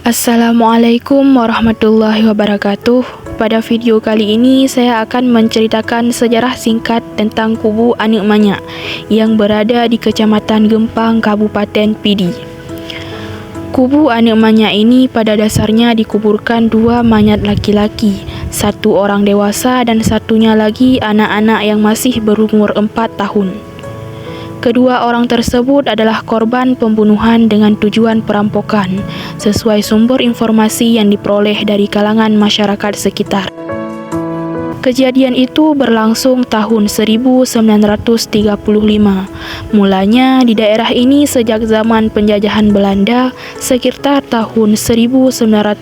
Assalamualaikum warahmatullahi wabarakatuh. Pada video kali ini saya akan menceritakan sejarah singkat tentang kubu Anak Manyak yang berada di Kecamatan Gempang, Kabupaten Pidi. Kubu Anak Manyak ini pada dasarnya dikuburkan dua mayat laki-laki, satu orang dewasa dan satunya lagi anak-anak yang masih berumur 4 tahun. Kedua orang tersebut adalah korban pembunuhan dengan tujuan perampokan, sesuai sumber informasi yang diperoleh dari kalangan masyarakat sekitar. Kejadian itu berlangsung tahun 1935. Mulanya di daerah ini sejak zaman penjajahan Belanda sekitar tahun 1925.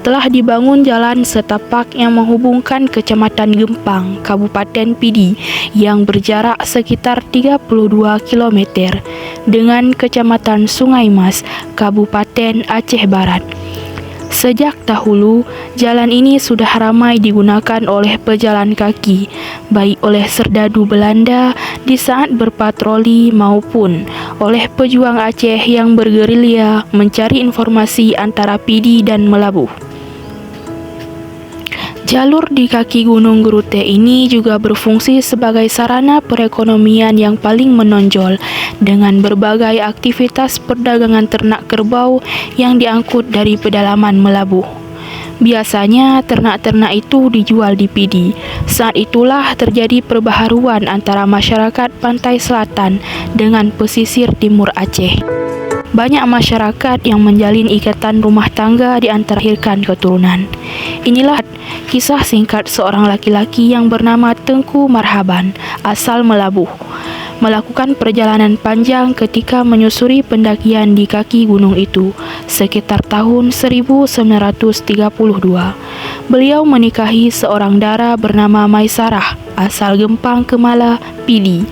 Telah dibangun jalan setapak yang menghubungkan Kecamatan Gempang, Kabupaten Pidi yang berjarak sekitar 32 km dengan Kecamatan Sungai Mas, Kabupaten Aceh Barat. Sejak dahulu, jalan ini sudah ramai digunakan oleh pejalan kaki, baik oleh serdadu Belanda di saat berpatroli maupun oleh pejuang Aceh yang bergerilya mencari informasi antara Pidi dan Melabuh. Jalur di kaki Gunung Gerute ini juga berfungsi sebagai sarana perekonomian yang paling menonjol dengan berbagai aktivitas perdagangan ternak kerbau yang diangkut dari pedalaman Melabuh. Biasanya ternak-ternak itu dijual di Pidi. Saat itulah terjadi perbaharuan antara masyarakat pantai selatan dengan pesisir timur Aceh. Banyak masyarakat yang menjalin ikatan rumah tangga di antara keturunan. Inilah kisah singkat seorang laki-laki yang bernama Tengku Marhaban, asal Melabuh, melakukan perjalanan panjang ketika menyusuri pendakian di kaki gunung itu sekitar tahun 1932. Beliau menikahi seorang dara bernama Maisarah, asal Gempang Kemala, Pidi.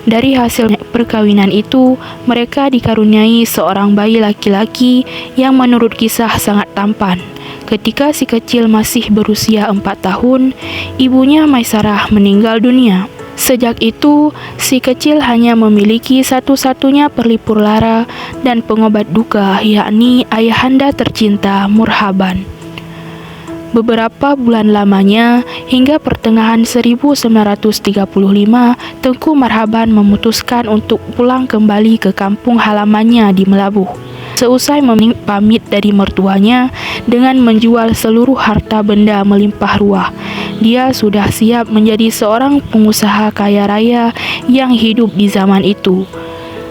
Dari hasil perkawinan itu, mereka dikaruniai seorang bayi laki-laki yang menurut kisah sangat tampan. Ketika si kecil masih berusia 4 tahun, ibunya Maisarah meninggal dunia. Sejak itu, si kecil hanya memiliki satu-satunya pelipur lara dan pengobat duka, yakni ayahanda tercinta Murhaban. Beberapa bulan lamanya, hingga pertengahan 1935, Tengku Marhaban memutuskan untuk pulang kembali ke kampung halamannya di Melabuh. Seusai pamit dari mertuanya dengan menjual seluruh harta benda melimpah ruah, dia sudah siap menjadi seorang pengusaha kaya raya yang hidup di zaman itu.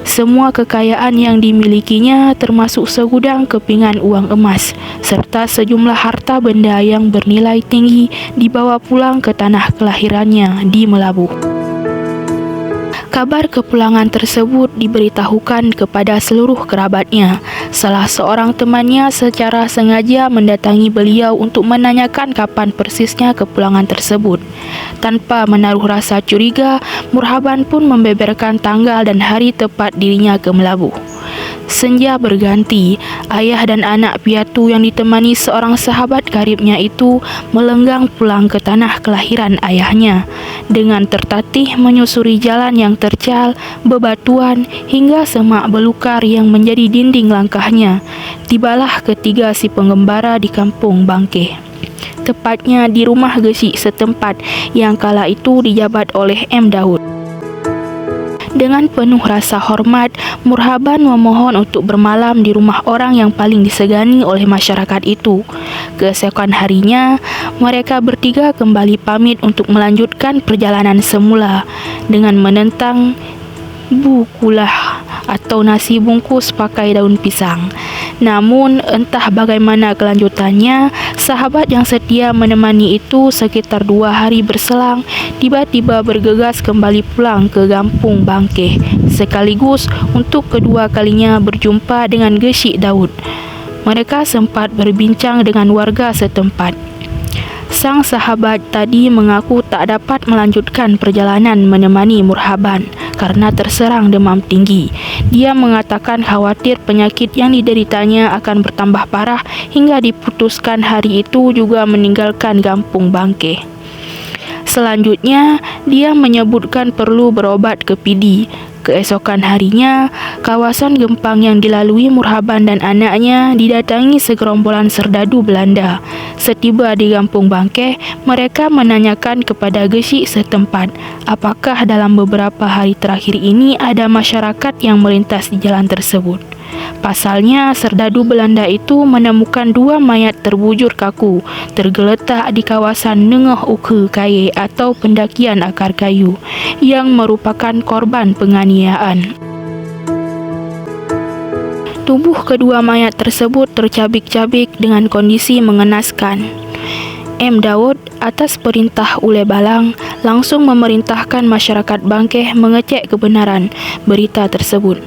Semua kekayaan yang dimilikinya termasuk segudang kepingan uang emas serta sejumlah harta benda yang bernilai tinggi dibawa pulang ke tanah kelahirannya di Melabuh. Kabar kepulangan tersebut diberitahukan kepada seluruh kerabatnya. Salah seorang temannya secara sengaja mendatangi beliau untuk menanyakan kapan persisnya kepulangan tersebut. Tanpa menaruh rasa curiga, Murhaban pun membeberkan tanggal dan hari tepat dirinya ke Melabuh. Senja berganti, ayah dan anak piatu yang ditemani seorang sahabat karibnya itu melenggang pulang ke tanah kelahiran ayahnya. Dengan tertatih menyusuri jalan yang tercal, bebatuan, hingga semak belukar yang menjadi dinding langkahnya, tibalah ketiga si penggembara di kampung Bangkeh. Tepatnya di rumah gesik setempat yang kala itu dijabat oleh M. Daud. Dengan penuh rasa hormat, Murhaban memohon untuk bermalam di rumah orang yang paling disegani oleh masyarakat itu. Keesokan harinya, mereka bertiga kembali pamit untuk melanjutkan perjalanan semula dengan menentang bukulah atau nasi bungkus pakai daun pisang. Namun entah bagaimana kelanjutannya, sahabat yang setia menemani itu sekitar 2 hari berselang tiba-tiba bergegas kembali pulang ke kampung Bangkeh, sekaligus untuk kedua kalinya berjumpa dengan gesik Daud. Mereka sempat berbincang dengan warga setempat. Sang sahabat tadi mengaku tak dapat melanjutkan perjalanan menemani Murhaban karena terserang demam tinggi. Dia mengatakan khawatir penyakit yang dideritanya akan bertambah parah hingga diputuskan hari itu juga meninggalkan kampung Bangkeh. Selanjutnya, dia menyebutkan perlu berobat ke Pidi. Keesokan harinya, kawasan Gempang yang dilalui Murhaban dan anaknya didatangi segerombolan serdadu Belanda. Setiba di Kampung Bangkeh, mereka menanyakan kepada gesik setempat, apakah dalam beberapa hari terakhir ini ada masyarakat yang melintas di jalan tersebut. Pasalnya, serdadu Belanda itu menemukan 2 mayat terbujur kaku, tergeletak di kawasan Nengah Uke Kaye atau pendakian akar kayu, yang merupakan korban penganiayaan. Tubuh kedua mayat tersebut tercabik-cabik dengan kondisi mengenaskan. M. Daud, atas perintah Ule Balang, langsung memerintahkan masyarakat Bangkeh mengecek kebenaran berita tersebut.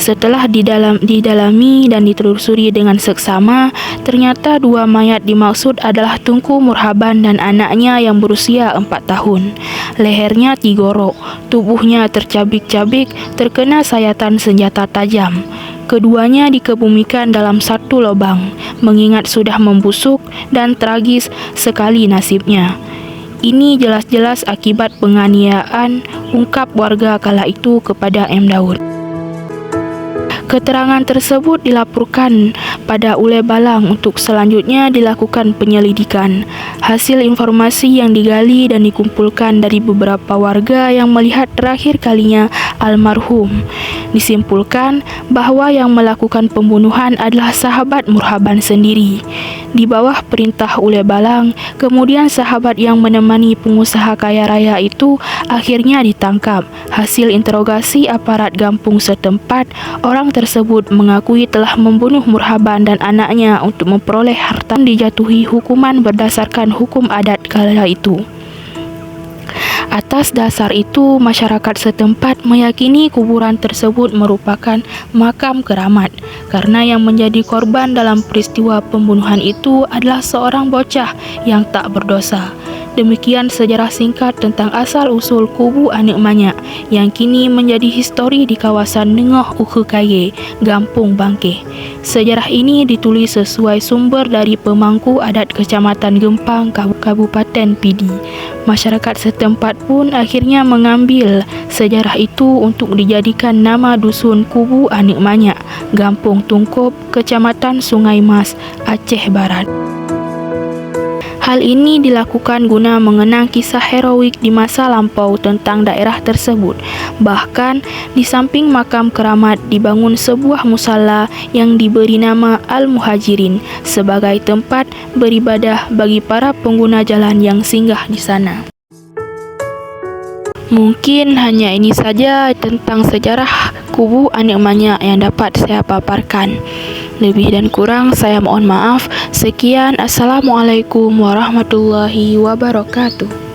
Setelah didalami dan ditelusuri dengan seksama, ternyata 2 mayat dimaksud adalah Tunku Murhaban dan anaknya yang berusia 4 tahun. Lehernya tigorok, tubuhnya tercabik-cabik, terkena sayatan senjata tajam. Keduanya dikebumikan dalam satu lubang, mengingat sudah membusuk dan tragis sekali nasibnya. Ini jelas-jelas akibat penganiayaan, ungkap warga kala itu kepada M. Daud. Keterangan tersebut dilaporkan pada Ule Balang untuk selanjutnya dilakukan penyelidikan. Hasil informasi yang digali dan dikumpulkan dari beberapa warga yang melihat terakhir kalinya almarhum, disimpulkan bahwa yang melakukan pembunuhan adalah sahabat Murhaban sendiri. Di bawah perintah Ule Balang, kemudian sahabat yang menemani pengusaha kaya raya itu akhirnya ditangkap. Hasil interogasi aparat kampung setempat, orang tersebut mengakui telah membunuh Murhaban dan anaknya untuk memperoleh harta, dijatuhi hukuman berdasarkan hukum adat kala itu. Atas dasar itu, masyarakat setempat meyakini kuburan tersebut merupakan makam keramat, karena yang menjadi korban dalam peristiwa pembunuhan itu adalah seorang bocah yang tak berdosa. Demikian sejarah singkat tentang asal-usul kubu Anek Manyak yang kini menjadi histori di kawasan Nengah Uke Kaye, Kampung Bangkeh. Sejarah ini ditulis sesuai sumber dari pemangku adat Kecamatan Gempang, Kabupaten Pidi. Masyarakat setempat pun akhirnya mengambil sejarah itu untuk dijadikan nama dusun kubu Anek Manyak, Kampung Tungkop, Kecamatan Sungai Mas, Aceh Barat. Hal ini dilakukan guna mengenang kisah heroik di masa lampau tentang daerah tersebut. Bahkan, di samping makam keramat dibangun sebuah musala yang diberi nama Al-Muhajirin sebagai tempat beribadah bagi para pengguna jalan yang singgah di sana. Mungkin hanya ini saja tentang sejarah kubu Anek Manyak yang dapat saya paparkan. Lebih dan kurang saya mohon maaf. Sekian, Assalamualaikum warahmatullahi wabarakatuh.